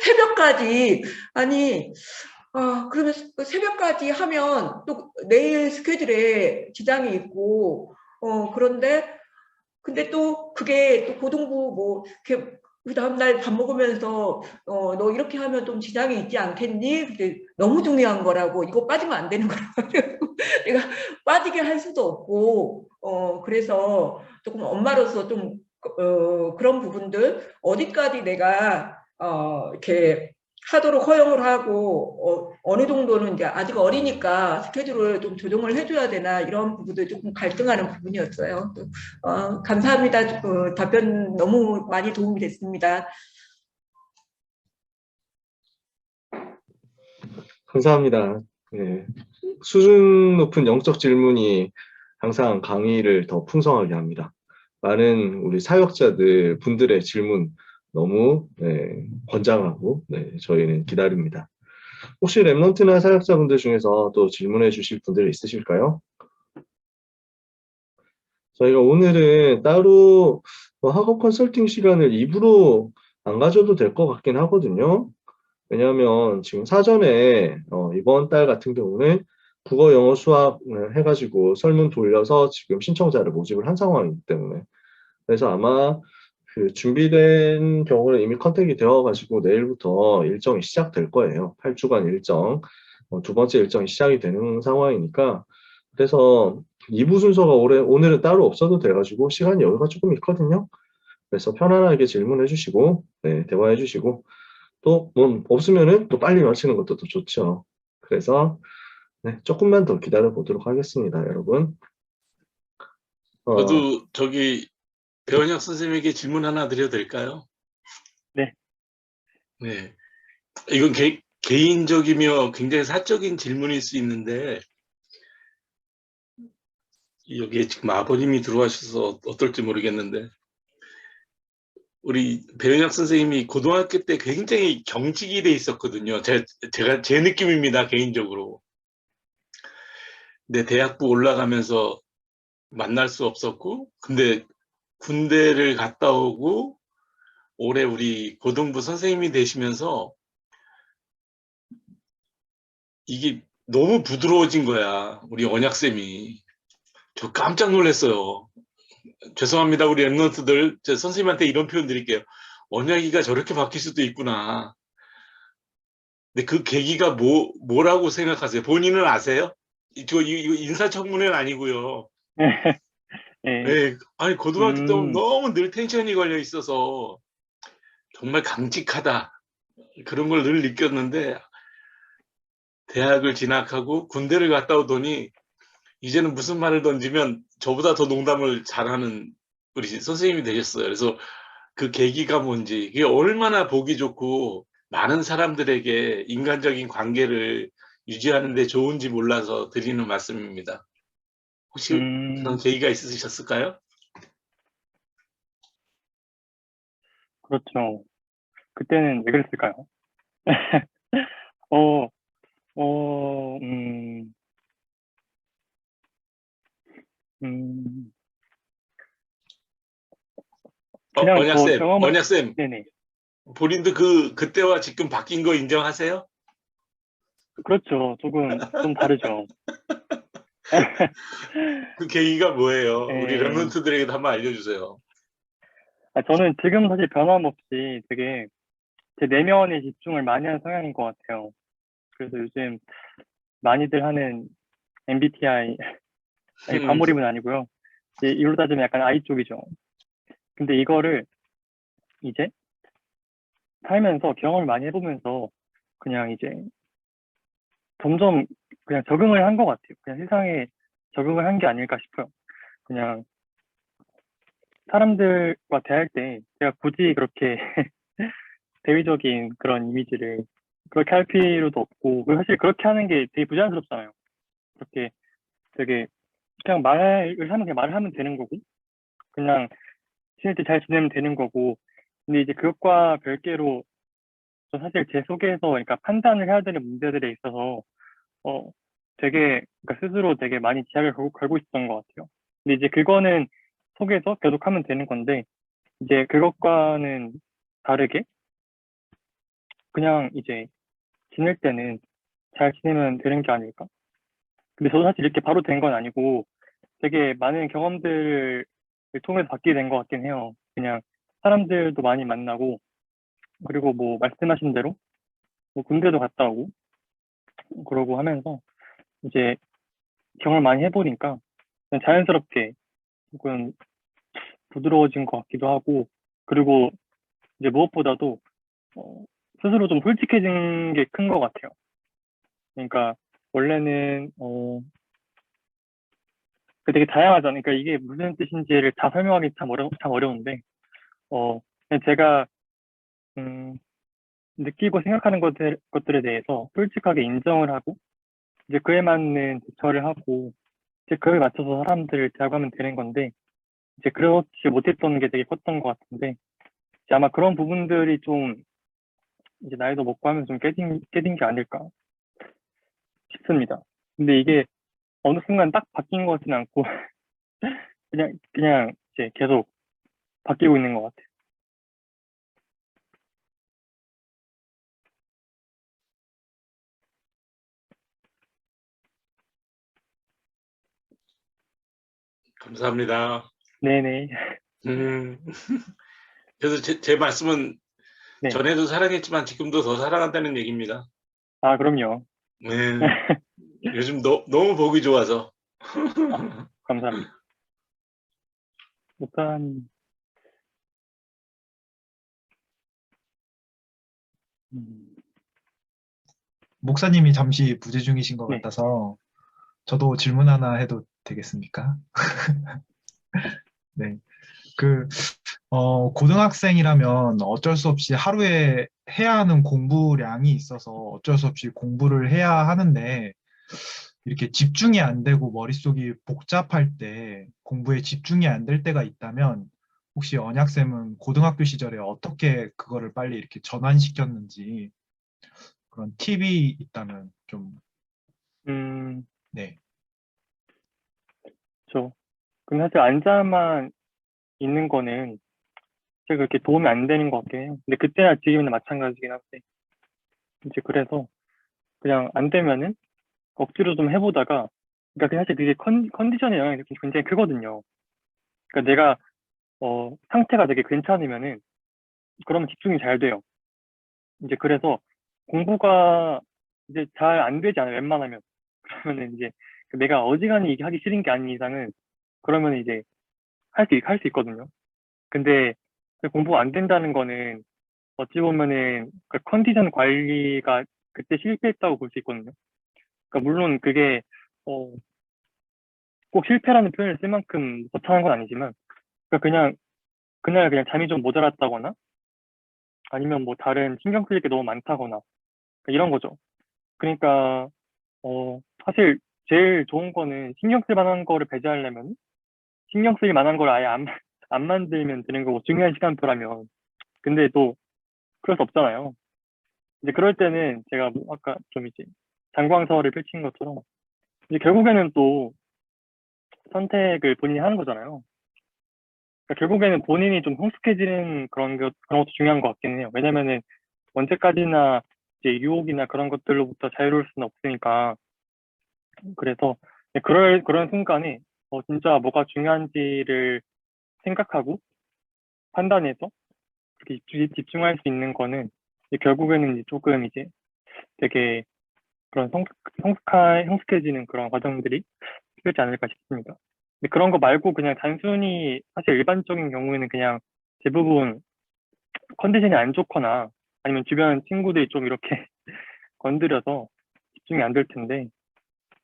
S3: 새벽까지 아니 그러면 새벽까지 하면 또 내일 스케줄에 지장이 있고 그런데 근데 또 그게 또 고등부 뭐 이렇게 그 다음날 밥 먹으면서 너 이렇게 하면 좀 지장이 있지 않겠니? 근데 너무 중요한 거라고 이거 빠지면 안 되는 거라고 내가 빠지게 할 수도 없고 그래서 조금 엄마로서 좀 그런 부분들 어디까지 내가 이렇게 하도록 허용을 하고 어느 정도는 이제 아직 어리니까 스케줄을 좀 조정을 해줘야 되나 이런 부분들 조금 갈등하는 부분이었어요. 감사합니다. 답변 너무 많이 도움이 됐습니다.
S1: 감사합니다. 네. 수준 높은 영적 질문이 항상 강의를 더 풍성하게 합니다. 많은 우리 사역자들 분들의 질문 너무 권장하고 저희는 기다립니다. 혹시 랩런트나 사역자분들 중에서 또 질문해 주실 분들 있으실까요? 저희가 오늘은 따로 학업 컨설팅 시간을 입으로 안 가져도 될 것 같긴 하거든요. 왜냐하면 지금 사전에 이번 달 같은 경우는 국어, 영어, 수학 해가지고 설문 돌려서 지금 신청자를 모집을 한 상황이기 때문에 그래서 아마 그 준비된 경우는 이미 컨택이 되어가지고 내일부터 일정이 시작될 거예요. 8주간 일정. 두 번째 일정이 시작이 되는 상황이니까. 그래서 2부 순서가 오늘은 따로 없어도 돼가지고 시간이 여유가 조금 있거든요. 그래서 편안하게 질문해 주시고, 네, 대화해 주시고, 또, 뭐, 없으면은 또 빨리 마치는 것도 또 좋죠. 그래서, 네, 조금만 더 기다려 보도록 하겠습니다, 여러분.
S4: 저도 저기 배원혁 선생님에게 질문 하나 드려도 될까요?
S2: 네.
S4: 네. 이건 개인적이며 굉장히 사적인 질문일 수 있는데, 여기에 지금 아버님이 들어와셔서 어떨지 모르겠는데, 우리 배은혁 선생님이 고등학교 때 굉장히 경직이 돼 있었거든요. 제 느낌입니다, 개인적으로. 근데 대학부 올라가면서 만날 수 없었고, 근데 군대를 갔다 오고, 올해 우리 고등부 선생님이 되시면서 이게 너무 부드러워진 거야, 우리 언약쌤이. 저 깜짝 놀랐어요. 죄송합니다, 우리 랩런트들. 저 선생님한테 이런 표현 드릴게요. 언약이가 저렇게 바뀔 수도 있구나. 근데 그 계기가 뭐라고 생각하세요? 본인은 아세요? 이거 인사청문회는 아니고요.
S2: 네.
S4: 네, 아니 고등학교 때
S2: 음,
S4: 너무 늘 텐션이 걸려 있어서 정말 강직하다, 그런 걸 늘 느꼈는데, 대학을 진학하고 군대를 갔다 오더니 이제는 무슨 말을 던지면 저보다 더 농담을 잘하는 우리 선생님이 되셨어요. 그래서 그 계기가 뭔지, 이게 얼마나 보기 좋고 많은 사람들에게 인간적인 관계를 유지하는 데 좋은지 몰라서 드리는 말씀입니다. 혹시 그런
S2: 음,
S4: 계기가 있으셨을까요?
S2: 그렇죠. 그때는 왜 그랬을까요? 어, 음, 음, 그냥 저
S4: 언약쌤,
S2: 경험을,
S4: 언약쌤,
S2: 네네.
S4: 본인도 그때와 지금 바뀐 거 인정하세요?
S2: 그렇죠. 조금, 좀 다르죠.
S4: 그 계기가 뭐예요? 우리
S2: 예,
S4: 랩런트들에게도 한번 알려주세요.
S2: 저는 지금 사실 변함없이 되게 제 내면에 집중을 많이 하는 성향인 것 같아요. 그래서 요즘 많이들 하는 MBTI, 아니, 과몰입은 아니고요. 이로 따지면 약간 I 쪽이죠. 근데 이거를 이제 살면서 경험을 많이 해보면서 그냥 이제 점점 그냥 적응을 한 것 같아요. 그냥 세상에 적응을 한 게 아닐까 싶어요. 그냥 사람들과 대할 때 제가 굳이 그렇게 대위적인 그런 이미지를 그렇게 할 필요도 없고, 그리고 사실 그렇게 하는 게 되게 부자연스럽잖아요. 그렇게 되게 그냥 말을 하면 그냥 말을 하면 되는 거고, 그냥 지낼 때 잘 지내면 되는 거고. 근데 이제 그것과 별개로 저 사실 제 속에서 그러니까 판단을 해야 되는 문제들에 있어서 어 되게 그러니까 스스로 되게 많이 제약을 걸고 있었던 것 같아요. 근데 이제 그거는 속에서 계속 하면 되는 건데, 이제 그것과는 다르게 그냥 이제 지낼 때는 잘 지내면 되는 게 아닐까? 근데 저도 사실 이렇게 바로 된 건 아니고 되게 많은 경험들을 통해서 받게 된 것 같긴 해요. 그냥 사람들도 많이 만나고, 그리고 뭐 말씀하신 대로 뭐 군대도 갔다 오고 그러고 하면서 이제 경험을 많이 해보니까 그냥 자연스럽게 조금 부드러워진 것 같기도 하고, 그리고 이제 무엇보다도 어, 스스로 좀 솔직해진 게 큰 것 같아요. 그러니까 원래는 그 되게 다양하잖아요. 그러니까 이게 무슨 뜻인지를 다 설명하기 참 어려운데 그냥 제가 음, 느끼고 생각하는 것들에 대해서 솔직하게 인정을 하고 이제 그에 맞는 대처를 하고 이제 그에 맞춰서 사람들을 대하면 되는 건데, 이제 그렇지 못했던 게 되게 컸던 것 같은데, 이제 아마 그런 부분들이 좀 이제 나이도 먹고 하면 좀 깨진 게 아닐까 싶습니다. 근데 이게 어느 순간 딱 바뀐 것 같지는 않고 그냥 이제 계속 바뀌고 있는 것 같아요.
S4: 감사합니다.
S2: 네네.
S4: 음, 그래서 제 말씀은
S2: 네.
S4: 전에도 사랑했지만 지금도 더 사랑한다는 얘기입니다.
S2: 아, 그럼요.
S4: 네. 요즘 너무 보기 좋아서.
S2: 감사합니다. 목사님, 음,
S5: 목사님이 잠시 부재 중이신 것
S2: 네.
S5: 같아서 저도 질문 하나 해도 되겠습니까? 네. 고등학생이라면 어쩔 수 없이 하루에 해야 하는 공부량이 있어서 어쩔 수 없이 공부를 해야 하는데 이렇게 집중이 안 되고 머릿속이 복잡할 때 공부에 집중이 안 될 때가 있다면 혹시 언약쌤은 고등학교 시절에 어떻게 그거를 빨리 이렇게 전환시켰는지 그런 팁이 있다면 좀,
S2: 음,
S5: 네.
S2: 근데 사실 앉아만 있는 거는 제가 그렇게 도움이 안 되는 것 같긴 해요. 근데 그때나 지금이나 마찬가지긴 한데, 이제 그래서 그냥 안 되면은 억지로 좀 해보다가, 그러니까 사실 그게 컨디션의 영향이 굉장히 크거든요. 그러니까 내가, 상태가 되게 괜찮으면은, 그러면 집중이 잘 돼요. 이제 그래서 공부가 이제 잘 안 되지 않아요, 웬만하면. 그러면은 이제 내가 어지간히 이게 하기 싫은 게 아닌 이상은, 그러면 이제 할 수 있거든요. 근데 공부가 안 된다는 거는 어찌 보면은 그 컨디션 관리가 그때 실패했다고 볼 수 있거든요. 그러니까 물론 그게 어, 꼭 실패라는 표현을 쓸 만큼 거창한 건 아니지만, 그러니까 그냥 그날 그냥 잠이 좀 모자랐다거나 아니면 뭐 다른 신경 쓸 게 너무 많다거나 그러니까 이런 거죠. 그러니까 사실 제일 좋은 거는 신경 쓸 만한 거를 배제하려면 신경 쓸 만한 걸 아예 안 만들면 되는 거고 중요한 시간표라면. 근데 또 그럴 수 없잖아요. 이제 그럴 때는 제가 뭐 아까 좀 이제 장광사를 펼친 것처럼 이제 결국에는 또 선택을 본인이 하는 거잖아요. 그러니까 결국에는 본인이 좀 성숙해지는 그런 것도 중요한 것 같긴 해요. 왜냐면은 언제까지나 이제 유혹이나 그런 것들로부터 자유로울 수는 없으니까. 그래서 그런 순간에 진짜 뭐가 중요한지를 생각하고 판단해서 그렇게 집중할 수 있는 거는 이제 결국에는 이제 조금 이제 되게 그런 성숙해지는 그런 과정들이 필요하지 않을까 싶습니다. 근데 그런 거 말고 그냥 단순히 사실 일반적인 경우에는 그냥 대부분 컨디션이 안 좋거나 아니면 주변 친구들이 좀 이렇게 건드려서 집중이 안 될 텐데,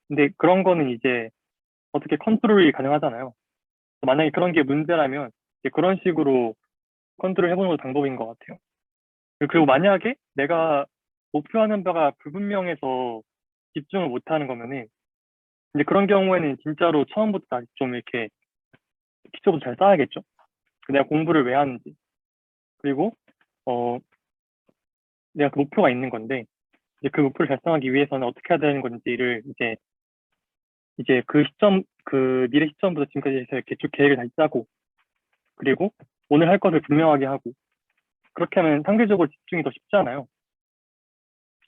S2: 근데 그런 거는 이제 어떻게 컨트롤이 가능하잖아요. 만약에 그런 게 문제라면 이제 그런 식으로 컨트롤 해보는 것도 방법인 것 같아요. 그리고 만약에 내가 목표하는 바가 불분명해서 집중을 못하는 거면은 이제 그런 경우에는 진짜로 처음부터 다시 좀 이렇게 기초부터 잘 쌓아야겠죠. 내가 공부를 왜 하는지, 그리고 어 내가 그 목표가 있는 건데 이제 그 목표를 달성하기 위해서는 어떻게 해야 되는 건지를 이제 그 미래 시점부터 지금까지 해서 이렇게 쭉 계획을 다시 짜고, 그리고 오늘 할 것을 분명하게 하고, 그렇게 하면 상대적으로 집중이 더 쉽잖아요.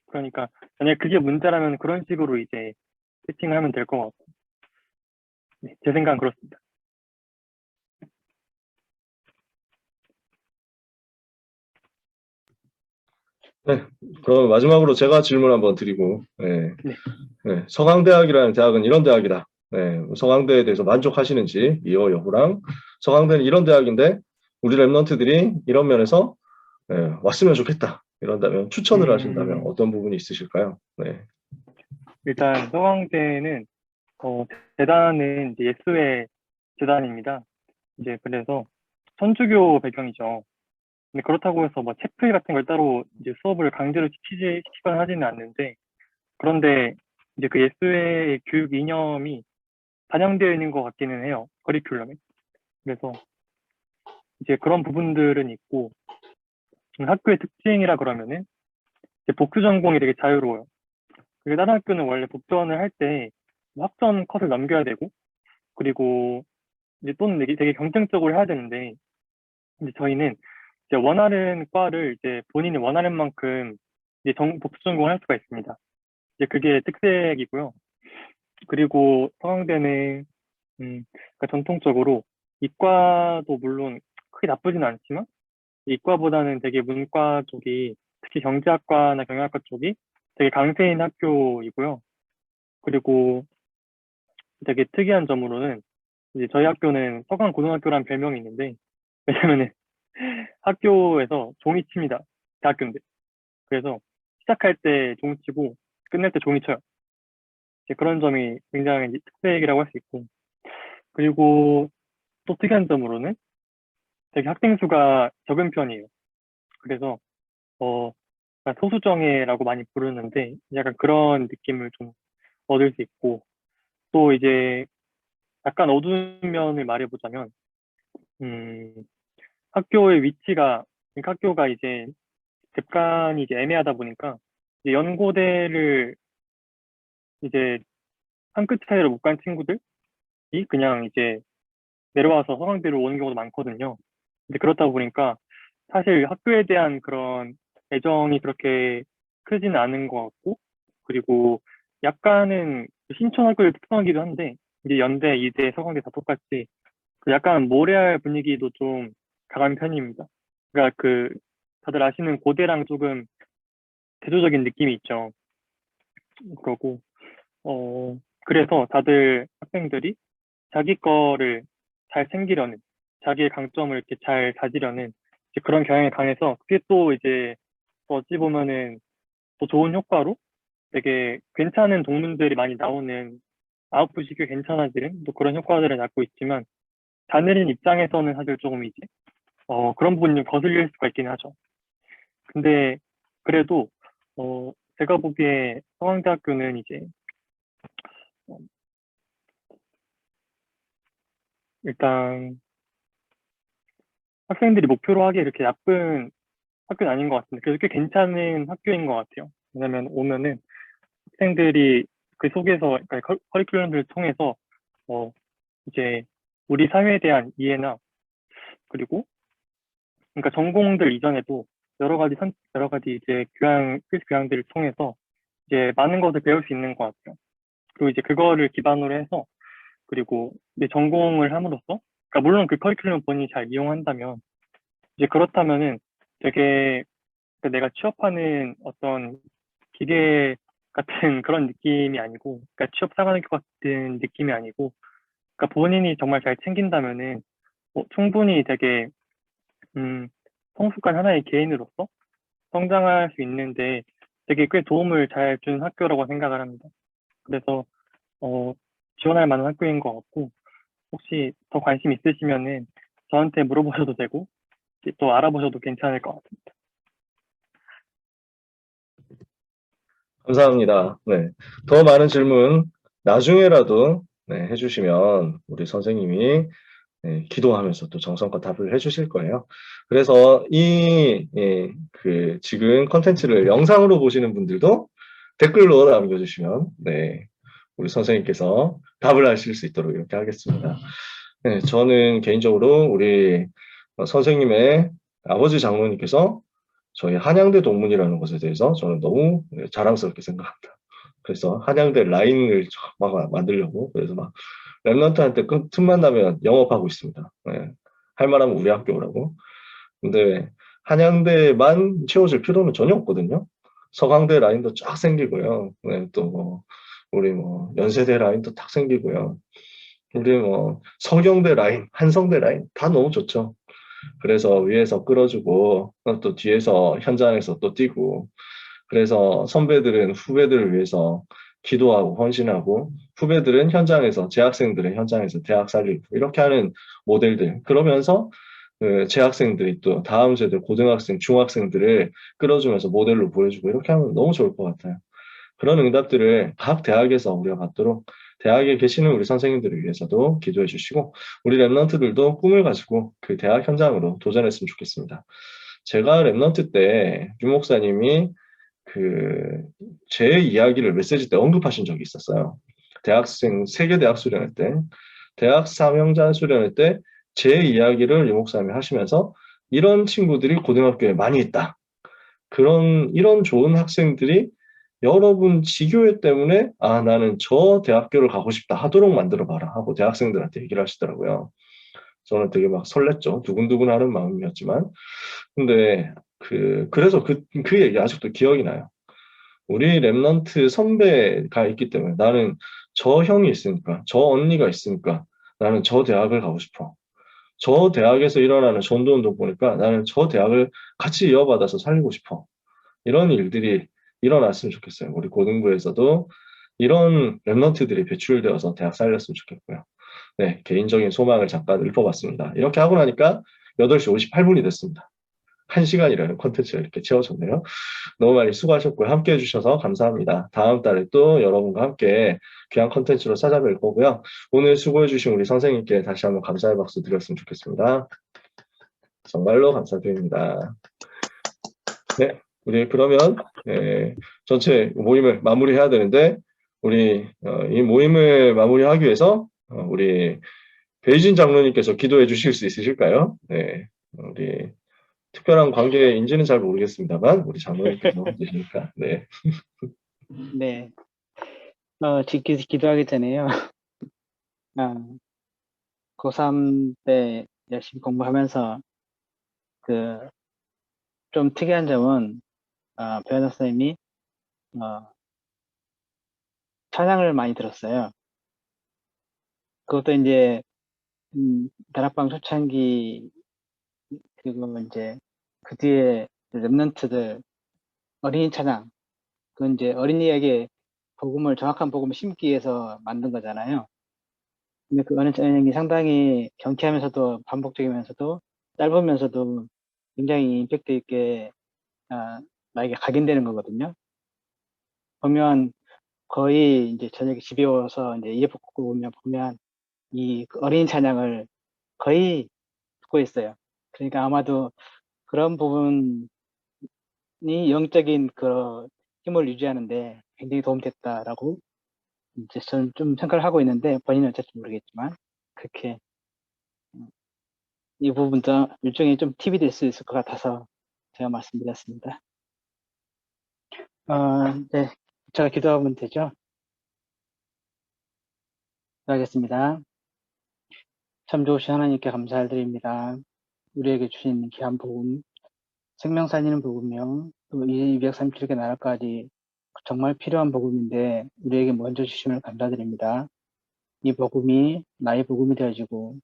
S2: 그러니까 만약에 그게 문제라면 그런 식으로 이제 세팅을 하면 될 것 같고, 네, 제 생각은 그렇습니다.
S1: 네, 그럼 마지막으로 제가 질문 한번 드리고, 네,
S2: 네.
S1: 네, 서강대학이라는 대학은 이런 대학이다. 네, 서강대에 대해서 만족하시는지 이어 여부랑 서강대는 이런 대학인데 우리 랩런트들이 이런 면에서 왔으면 좋겠다. 이런다면 추천을 하신다면 어떤 부분이 있으실까요? 네.
S2: 일단 서강대는 재단은 이제 예수의 재단입니다. 이제 그래서 천주교 배경이죠. 근데 그렇다고 해서 뭐 채플 같은 걸 따로 이제 수업을 강제로 시키거나 하지는 않는데, 그런데 이제 그 예수의 교육 이념이 반영되어 있는 것 같기는 해요, 커리큘럼에. 그래서 이제 그런 부분들은 있고, 학교의 특징이라 그러면은 이제 복수 전공이 되게 자유로워요. 그게 다른 학교는 원래 복전을 할 때 학점 컷을 넘겨야 되고, 그리고 이제 또는 되게 경쟁적으로 해야 되는데, 이제 저희는 이제 원하는 과를 이제 본인이 원하는 만큼 이제 복수 전공을 할 수가 있습니다. 이제 그게 특색이고요. 그리고 서강대는 그러니까 전통적으로 이과도 물론 크게 나쁘진 않지만 이과보다는 되게 문과 쪽이, 특히 경제학과나 경영학과 쪽이 되게 강세인 학교이고요. 그리고 되게 특이한 점으로는 이제 저희 학교는 서강고등학교라는 별명이 있는데, 왜냐면은 학교에서 종이 칩니다. 대학교인데. 그래서 시작할 때 종이 치고 끝낼 때 종이 쳐요. 이제 그런 점이 굉장히 이제 특색이라고 할 수 있고, 그리고 또 특이한 점으로는 되게 학생 수가 적은 편이에요. 그래서 약간 소수정예라고 많이 부르는데 약간 그런 느낌을 좀 얻을 수 있고, 또 이제 약간 어두운 면을 말해보자면 학교의 위치가, 그러니까 학교가 이제 객관이 이제 애매하다 보니까 이제 연고대를 이제 한 끗 차이로 못 간 친구들이 그냥 이제 내려와서 서강대로 오는 경우도 많거든요. 근데 그렇다 보니까 사실 학교에 대한 그런 애정이 그렇게 크지는 않은 것 같고, 그리고 약간은 신촌학교를 특성이기도 한데 이제 연대, 이대, 서강대 다 똑같이 그 약간 모래알 분위기도 좀 강한 편입니다. 그러니까 그 다들 아시는 고대랑 조금 대조적인 느낌이 있죠. 그러고 그래서 다들 학생들이 자기 거를 잘 챙기려는, 자기의 강점을 이렇게 잘 다지려는 이제 그런 경향이 강해서, 그게 또 이제 어찌 보면은 또 좋은 효과로 되게 괜찮은 동문들이 많이 나오는, 아웃풋이 꽤 괜찮아지는 또 그런 효과들을 낳고 있지만, 자녀린 입장에서는 사실 조금 이제 그런 부분이 좀 거슬릴 수가 있긴 하죠. 근데 그래도 제가 보기에 서강대학교는 이제 어, 일단 학생들이 목표로 하기에 이렇게 나쁜 학교는 아닌 것 같은데, 그래서 꽤 괜찮은 학교인 것 같아요. 왜냐면 오면은 학생들이 그 속에서, 그러니까 커리큘럼들을 통해서 이제 우리 사회에 대한 이해나, 그리고 그러니까 전공들 이전에도 여러 가지 이제 필수 교양들을 통해서 이제 많은 것을 배울 수 있는 것 같아요. 그리고 이제 그거를 기반으로 해서, 그리고 이제 전공을 함으로써, 그러니까 물론 그 커리큘럼 본인이 잘 이용한다면, 이제 그렇다면은 되게, 그러니까 내가 취업하는 어떤 기계 같은 그런 느낌이 아니고, 그러니까 취업 사관학교 같은 느낌이 아니고, 그러니까 본인이 정말 잘 챙긴다면은 충분히 되게 성숙한 하나의 개인으로서 성장할 수 있는데 되게 꽤 도움을 잘 준 학교라고 생각을 합니다. 그래서 지원할 만한 학교인 것 같고, 혹시 더 관심 있으시면은 저한테 물어보셔도 되고 또 알아보셔도 괜찮을 것 같습니다.
S1: 감사합니다. 네. 더 많은 질문 나중에라도 네, 해주시면 우리 선생님이 네, 기도하면서 또 정성껏 답을 해주실 거예요. 그래서 그 지금 컨텐츠를 영상으로 보시는 분들도 댓글로 남겨주시면 네, 우리 선생님께서 답을 하실 수 있도록 이렇게 하겠습니다. 네, 저는 개인적으로 우리 선생님의 아버지 장로님께서 저희 한양대 동문이라는 것에 대해서 저는 너무 자랑스럽게 생각합니다. 그래서 한양대 라인을 막 만들려고, 그래서 막 랩런트한테 틈만 나면 영업하고 있습니다. 네. 할 만하면 우리 학교라고. 근데 한양대만 채워질 필요는 전혀 없거든요. 서강대 라인도 쫙 생기고요. 네, 또 뭐 우리 뭐 연세대 라인도 딱 생기고요. 우리 뭐 서경대 라인, 한성대 라인 다 너무 좋죠. 그래서 위에서 끌어주고 또 뒤에서 현장에서 또 뛰고, 그래서 선배들은 후배들을 위해서 기도하고 헌신하고, 후배들은 현장에서, 재학생들은 현장에서 대학 살리고, 이렇게 하는 모델들. 그러면서 그 재학생들이 또 다음 세대 고등학생, 중학생들을 끌어주면서 모델로 보여주고, 이렇게 하면 너무 좋을 것 같아요. 그런 응답들을 각 대학에서 우리가 받도록 대학에 계시는 우리 선생님들을 위해서도 기도해 주시고, 우리 랩런트들도 꿈을 가지고 그 대학 현장으로 도전했으면 좋겠습니다. 제가 랩런트 때 유 목사님이 제 이야기를 메시지 때 언급하신 적이 있었어요. 대학생 세계 대학 수련회 때, 대학 사명자 수련회 때 제 이야기를 유 목사님이 하시면서, 이런 친구들이 고등학교에 많이 있다. 이런 좋은 학생들이 여러분 지교회 때문에 나는 저 대학교를 가고 싶다 하도록 만들어 봐라 하고 대학생들한테 얘기를 하시더라고요. 저는 되게 막 설렜죠. 두근두근하는 마음이었지만. 근데 그래서 그 얘기 아직도 기억이 나요. 우리 랩넌트 선배가 있기 때문에 나는 저 형이 있으니까, 저 언니가 있으니까 나는 저 대학을 가고 싶어. 저 대학에서 일어나는 전도운동 보니까 나는 저 대학을 같이 이어받아서 살리고 싶어. 이런 일들이 일어났으면 좋겠어요. 우리 고등부에서도 이런 랩넌트들이 배출되어서 대학 살렸으면 좋겠고요. 네, 개인적인 소망을 잠깐 읊어봤습니다. 이렇게 하고 나니까 8시 58분이 됐습니다. 1시간이라는 콘텐츠가 이렇게 채워졌네요. 너무 많이 수고하셨고요. 함께 해주셔서 감사합니다. 다음 달에 또 여러분과 함께 귀한 콘텐츠로 찾아뵐 거고요. 오늘 수고해주신 우리 선생님께 다시 한번 감사의 박수 드렸으면 좋겠습니다. 정말로 감사드립니다. 네, 우리 그러면 전체 모임을 마무리해야 되는데 우리 이 모임을 마무리하기 위해서 우리 베이진 장로님께서 기도해 주실 수 있으실까요? 네, 우리 특별한 관계인지는 잘 모르겠습니다만 우리 장로님께서 계시니까 네.
S6: 네. 기도하기 전에요. 고3 때 열심히 공부하면서 좀 특이한 점은 변호 선생님이 찬양을 많이 들었어요. 그것도 이제 다락방 초창기 그리고 이제 그 뒤에 랩런트들 어린이 찬양 그건 이제 어린이에게 정확한 복음을 심기 위해서 만든 거잖아요. 근데 그 어린이 찬양이 상당히 경쾌하면서도 반복적이면서도 짧으면서도 굉장히 임팩트 있게 나에게 각인되는 거거든요. 보면 거의 이제 저녁에 집에 와서 이제 이어폰 꽂고 보면 이 어린이 찬양을 거의 듣고 있어요. 그러니까 아마도 그런 부분이 영적인 그 힘을 유지하는데 굉장히 도움됐다라고 이제 저는 좀 생각을 하고 있는데 본인은 어쩔지 모르겠지만 그렇게 이 부분도 일종의 좀 팁이 될 수 있을 것 같아서 제가 말씀드렸습니다. 네, 제가 기도하면 되죠? 기도하겠습니다. 참 좋으신 하나님께 감사드립니다. 우리에게 주신 귀한 복음, 생명 살리는 복음이요. 또 237개 나라까지 정말 필요한 복음인데 우리에게 먼저 주심을 감사드립니다. 이 복음이 나의 복음이 되어지고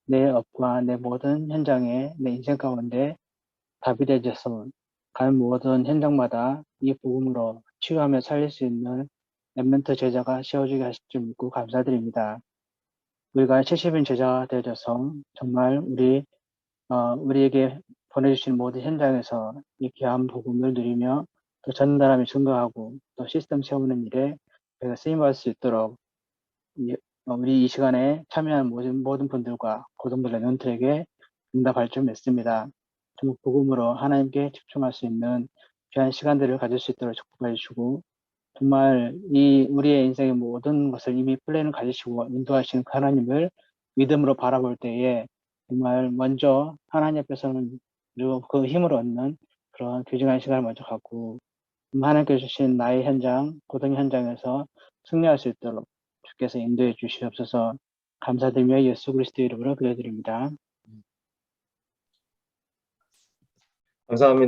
S6: 내 업과 내 모든 현장에 내 인생 가운데 답이 되어져서 간 모든 현장마다 이 복음으로 치유하며 살릴 수 있는 랩런트 제자가 세워지게 하실 줄 믿고 감사드립니다. 우리가 70인 제자가 되어져서 정말 우리에게 보내주신 모든 현장에서 이 귀한 복음을 누리며 또 전달하며 증거하고 또 시스템 세우는 일에 저희가 쓰임받을 수 있도록 우리 이 시간에 참여한 모든 분들과 고등부 랩런트에게 응답할 줄 믿습니다. 정말 복음으로 하나님께 집중할 수 있는 귀한 시간들을 가질 수 있도록 축복해 주시고 정말 우리의 인생의 모든 것을 이미 플랜을 가지시고 인도하시는 그 하나님을 믿음으로 바라볼 때에 정말 먼저 하나님 앞에서는 그리고 그 힘을 얻는 그런 귀중한 시간을 먼저 갖고 하나님께 주신 나의 현장, 고등 현장에서 승리할 수 있도록 주께서 인도해 주시옵소서. 감사드리며 예수 그리스도 이름으로 기도드립니다.
S1: 감사합니다.